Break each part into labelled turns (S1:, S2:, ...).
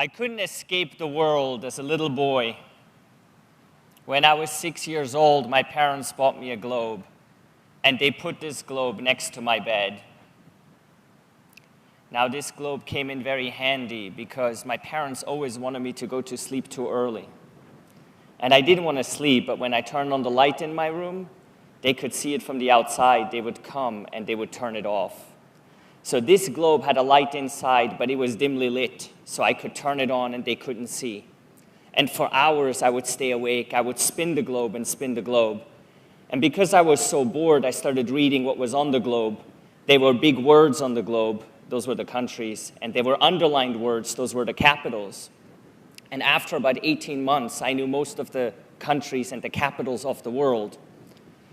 S1: I couldn't escape the world as a little boy. When I was 6 years old, my parents bought me a globe, and they put this globe next to my bed. Now, this globe came in very handy because my parents always wanted me to go to sleep too early. And I didn't want to sleep, but when I turned on the light in my room, they could see it from the outside. They would come and they would turn it off. So this globe had a light inside, but it was dimly lit, so I could turn it on and they couldn't see. And for hours, I would stay awake. I would spin the globe and spin the globe. And because I was so bored, I started reading what was on the globe. There were big words on the globe. Those were the countries. And there were underlined words. Those were the capitals. And after about 18 months, I knew most of the countries and the capitals of the world.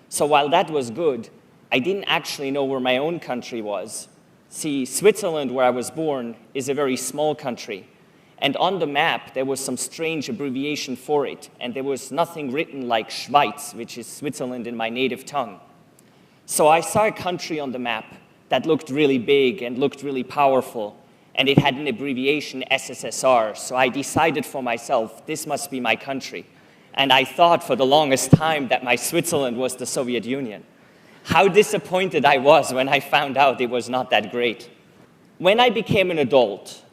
S1: So while that was good, I didn't actually know where my own country was. See, Switzerland, where I was born, is a very small country. And on the map, there was some strange abbreviation for it. And there was nothing written like Schweiz, which is Switzerland in my native tongue. So I saw a country on the map that looked really big and looked really powerful. And it had an abbreviation, SSSR. So I decided for myself, this must be my country. And I thought for the longest time that my Switzerland was the Soviet Union. How disappointed I was when I found out it was not that great. When I became an adult,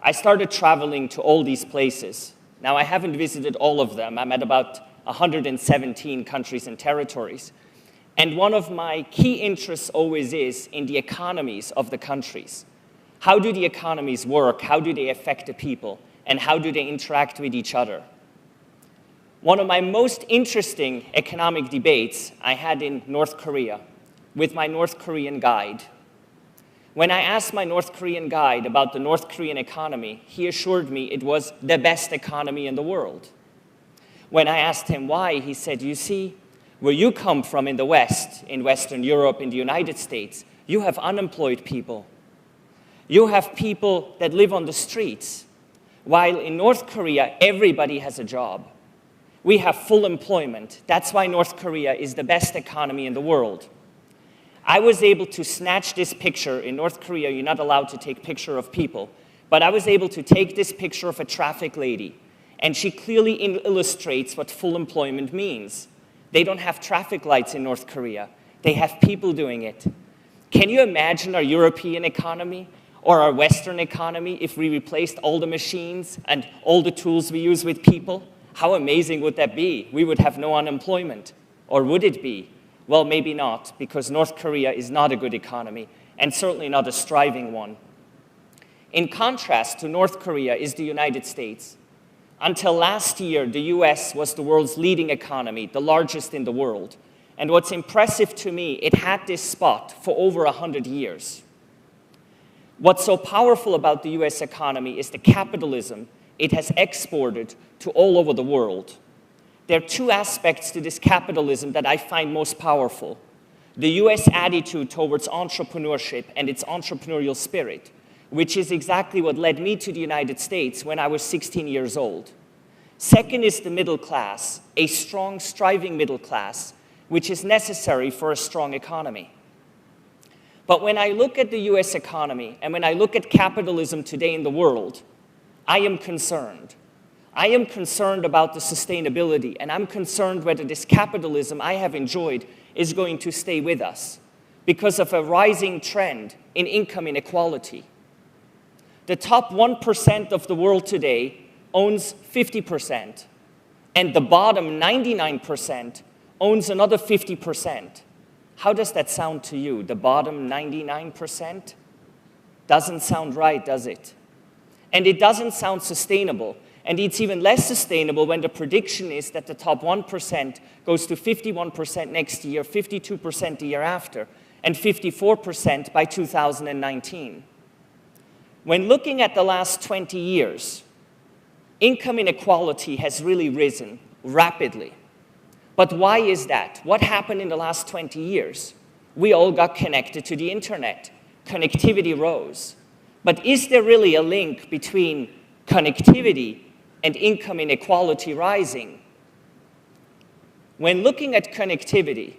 S1: I started traveling to all these places. Now, I haven't visited all of them. I'm at about 117 countries and territories. And one of my key interests always is in the economies of the countries. How do the economies work? How do they affect the people? And how do they interact with each other? One of my most interesting economic debates I had in North Korea with my North Korean guide. When I asked my North Korean guide about the North Korean economy, he assured me it was the best economy in the world. When I asked him why, he said, you see, where you come from in the West, in Western Europe, in the United States, you have unemployed people. You have people that live on the streets, while in North Korea, everybody has a job. We have full employment. That's why North Korea is the best economy in the world. I was able to snatch this picture. In North Korea, you're not allowed to take picture of people. But I was able to take this picture of a traffic lady. And she clearly illustrates what full employment means. They don't have traffic lights in North Korea. They have people doing it. Can you imagine our European economy or our Western economy if we replaced all the machines and all the tools we use with people? How amazing would that be? We would have no unemployment. Or would it be? Well, maybe not, because North Korea is not a good economy, and certainly not a striving one. In contrast to North Korea is the United States. Until last year, the US was the world's leading economy, the largest in the world. And what's impressive to me, it had this spot for over 100 years. What's so powerful about the US economy is the capitalism it has exported to all over the world. There are two aspects to this capitalism that I find most powerful. The US attitude towards entrepreneurship and its entrepreneurial spirit, which is exactly what led me to the United States when I was 16 years old. Second is the middle class, a strong, striving middle class, which is necessary for a strong economy. But when I look at the US economy and when I look at capitalism today in the world, I am concerned. I am concerned about the sustainability, and I'm concerned whether this capitalism I have enjoyed is going to stay with us because of a rising trend in income inequality. The top 1% of the world today owns 50%, and the bottom 99% owns another 50%. How does that sound to you? The bottom 99%? Doesn't sound right, does it? And it doesn't sound sustainable. And it's even less sustainable when the prediction is that the top 1% goes to 51% next year, 52% the year after, and 54% by 2019. When looking at the last 20 years, income inequality has really risen rapidly. But why is that? What happened in the last 20 years? We all got connected to the internet. Connectivity rose. But is there really a link between connectivity and income inequality rising? When looking at connectivity,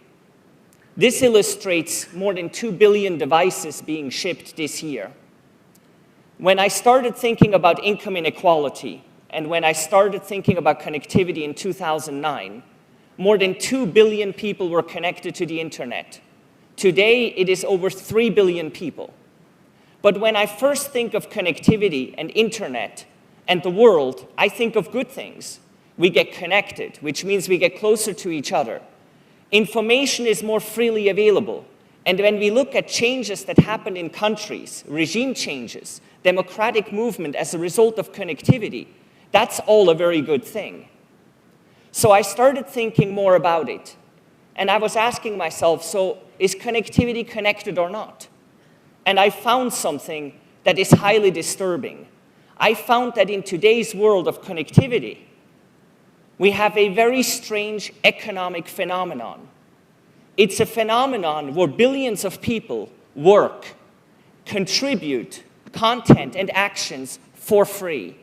S1: this illustrates more than 2 billion devices being shipped this year. When I started thinking about income inequality, and when I started thinking about connectivity in 2009, more than 2 billion people were connected to the internet. Today, it is over 3 billion people. But when I first think of connectivity and internet and the world, I think of good things. We get connected, which means we get closer to each other. Information is more freely available. And when we look at changes that happen in countries, regime changes, democratic movement as a result of connectivity, that's all a very good thing. So I started thinking more about it. And I was asking myself, so is connectivity connected or not? And I found something that is highly disturbing. I found that in today's world of connectivity, we have a very strange economic phenomenon. It's a phenomenon where billions of people work, contribute content and actions for free,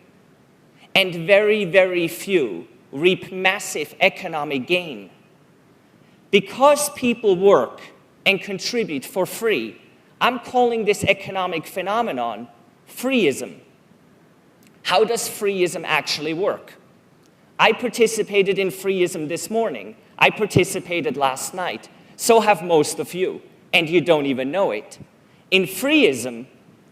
S1: and very, very few reap massive economic gain. Because people work and contribute for free, I'm calling this economic phenomenon freeism. How does freeism actually work? I participated in freeism this morning. I participated last night. So have most of you, and you don't even know it. In freeism,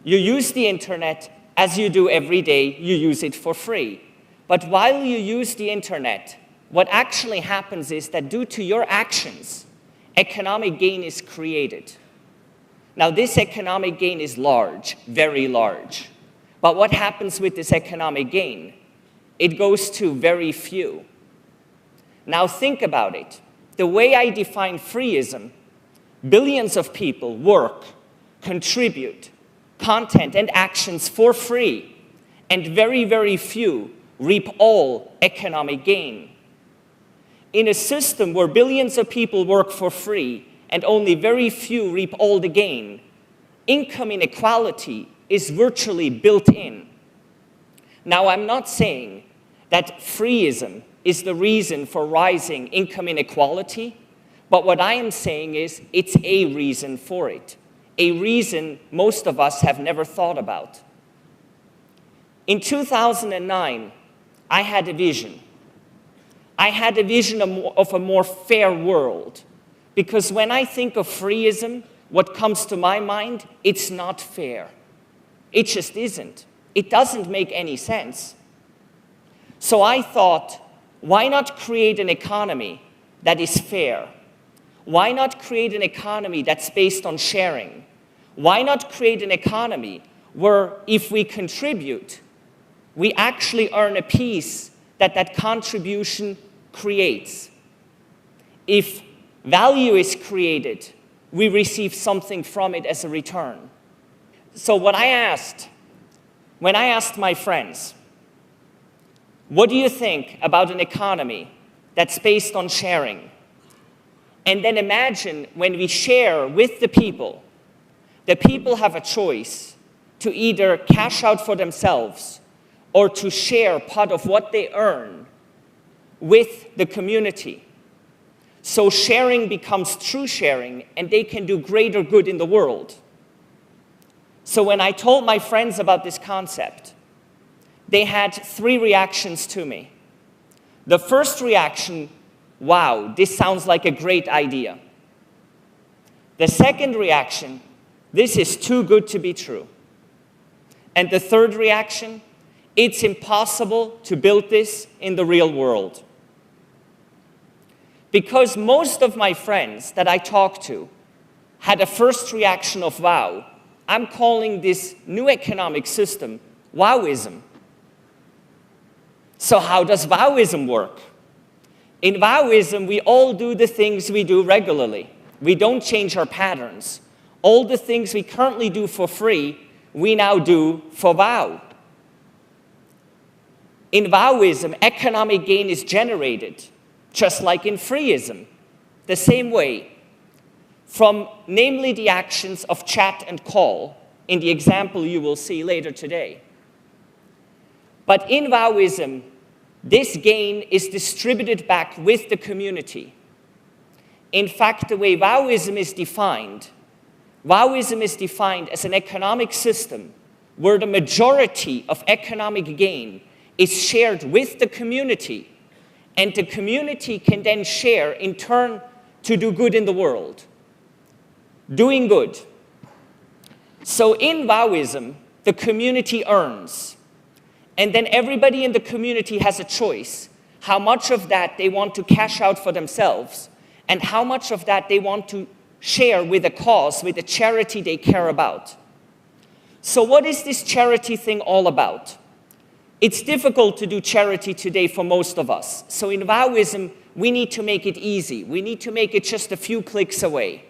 S1: you use the internet as you do every day. You use it for free. But while you use the internet, what actually happens is that due to your actions, economic gain is created. Now, this economic gain is large, very large. But what happens with this economic gain? It goes to very few. Now, think about it. The way I define freeism, billions of people work, contribute content and actions for free, and very, very few reap all economic gain. In a system where billions of people work for free and only very few reap all the gain, income inequality is virtually built in. Now, I'm not saying that freeism is the reason for rising income inequality, but what I am saying is it's a reason for it, a reason most of us have never thought about. In 2009, I had a vision. I had a vision of a more fair world, because when I think of freeism, what comes to my mind, it's not fair. It just isn't. It doesn't make any sense. So I thought, why not create an economy that is fair? Why not create an economy that's based on sharing? Why not create an economy where if we contribute, we actually earn a piece that that contribution creates? If value is created, we receive something from it as a return. So when I asked my friends, what do you think about an economy that's based on sharing? And then imagine when we share with the people have a choice to either cash out for themselves or to share part of what they earn with the community. So sharing becomes true sharing, and they can do greater good in the world. So when I told my friends about this concept, they had 3 reactions to me. The first reaction, wow, this sounds like a great idea. The second reaction, this is too good to be true. And the third reaction, it's impossible to build this in the real world. Because most of my friends that I talked to had a first reaction of wow, I'm calling this new economic system wowism. So how does wowism work? In wowism, we all do the things we do regularly. We don't change our patterns. All the things we currently do for free, we now do for wow. In wowism, economic gain is generated, just like in freeism, the same way, from namely the actions of chat and call, in the example you will see later today. But in wowism, this gain is distributed back with the community. In fact, the way wowism is defined as an economic system where the majority of economic gain is shared with the community, and the community can then share in turn to do good in the world. Doing good. So in Wowism, the community earns, and then everybody in the community has a choice how much of that they want to cash out for themselves and how much of that they want to share with a cause, with a charity they care about. So what is this charity thing all about? It's difficult to do charity today for most of us. So in Wowism, we need to make it easy. We need to make it just a few clicks away.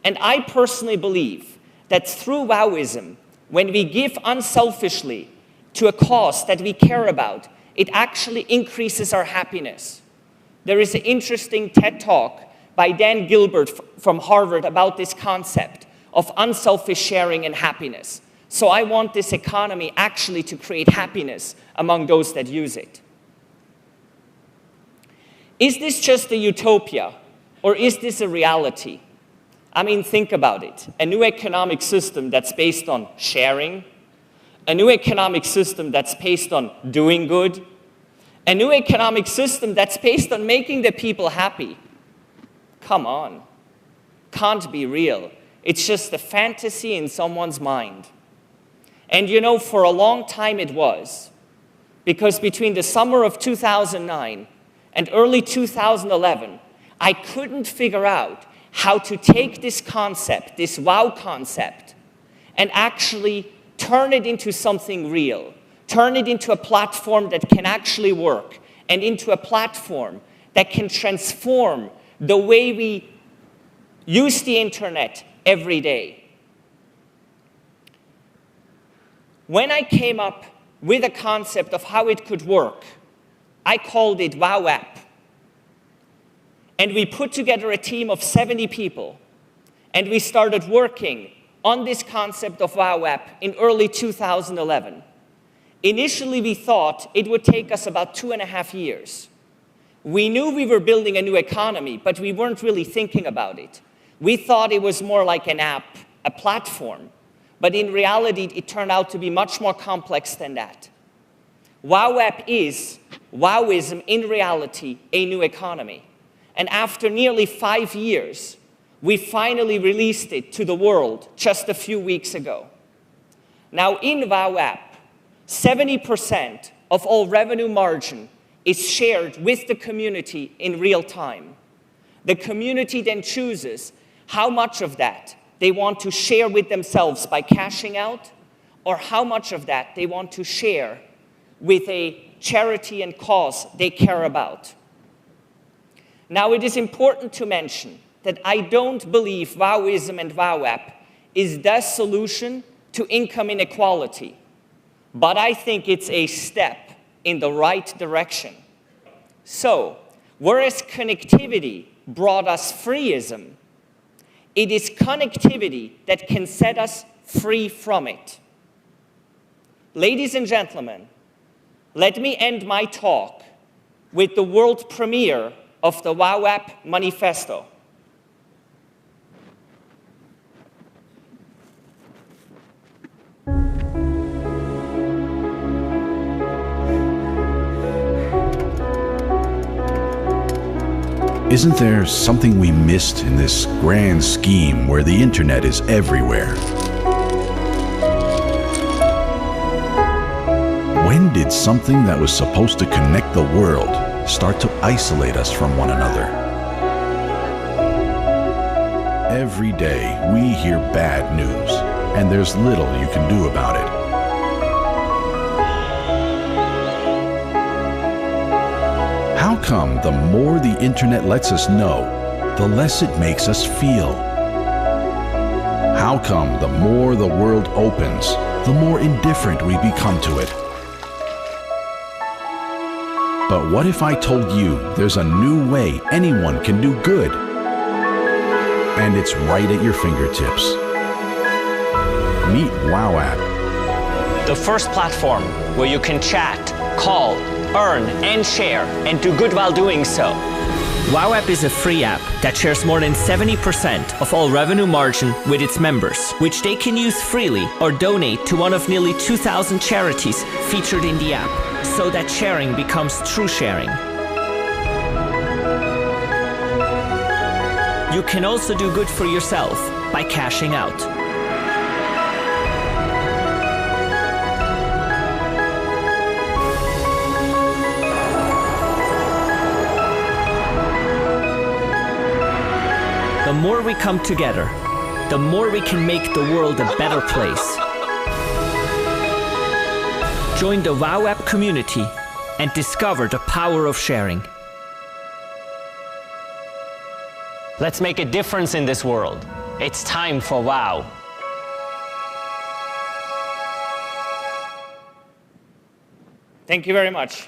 S1: And I personally believe that through Wowism, when we give unselfishly to a cause that we care about, it actually increases our happiness. There is an interesting TED Talk by Dan Gilbert from Harvard about this concept of unselfish sharing and happiness. So I want this economy actually to create happiness among those that use it. Is this just a utopia, or is this a reality? I mean, think about it. A new economic system that's based on sharing, a new economic system that's based on doing good, a new economic system that's based on making the people happy. Come on. Can't be real. It's just a fantasy in someone's mind. And you know, for a long time it was. Because between the summer of 2009 and early 2011, I couldn't figure out how to take this concept, this wow concept, and actually turn it into something real. Turn it into a platform that can actually work, and into a platform that can transform the way we use the internet every day. When I came up with a concept of how it could work, I called it WowApp. And we put together a team of 70 people, and we started working on this concept of WowApp in early 2011. Initially, we thought it would take us about 2.5 years. We knew we were building a new economy, but we weren't really thinking about it. We thought it was more like an app, a platform. But in reality, it turned out to be much more complex than that. WowApp is, Wowism in reality, a new economy. And after nearly 5 years, we finally released it to the world just a few weeks ago. Now in WowApp, 70% of all revenue margin is shared with the community in real time. The community then chooses how much of that they want to share with themselves by cashing out, or how much of that they want to share with a charity and cause they care about. Now, it is important to mention that I don't believe Wowism and WowApp is the solution to income inequality, but I think it's a step in the right direction. So, whereas connectivity brought us freeism, it is connectivity that can set us free from it. Ladies and gentlemen, let me end my talk with the world premiere of the WowApp Manifesto.
S2: Isn't there something we missed in this grand scheme where the internet is everywhere? When did something that was supposed to connect the world start to isolate us from one another? Every day we hear bad news, and there's little you can do about it. How come the more the internet lets us know, the less it makes us feel? How come the more the world opens, the more indifferent we become to it? But what if I told you there's a new way anyone can do good? And it's right at your fingertips. Meet WowApp.
S1: The first platform where you can chat, call, earn, and share, and do good while doing so. WowApp is a free app that shares more than 70% of all revenue margin with its members, which they can use freely or donate to one of nearly 2,000 charities featured in the app, so that sharing becomes true sharing. You can also do good for yourself by cashing out. The more we come together, the more we can make the world a better place. Join the WowApp community and discover the power of sharing. Let's make a difference in this world. It's time for Wow. Thank you very much.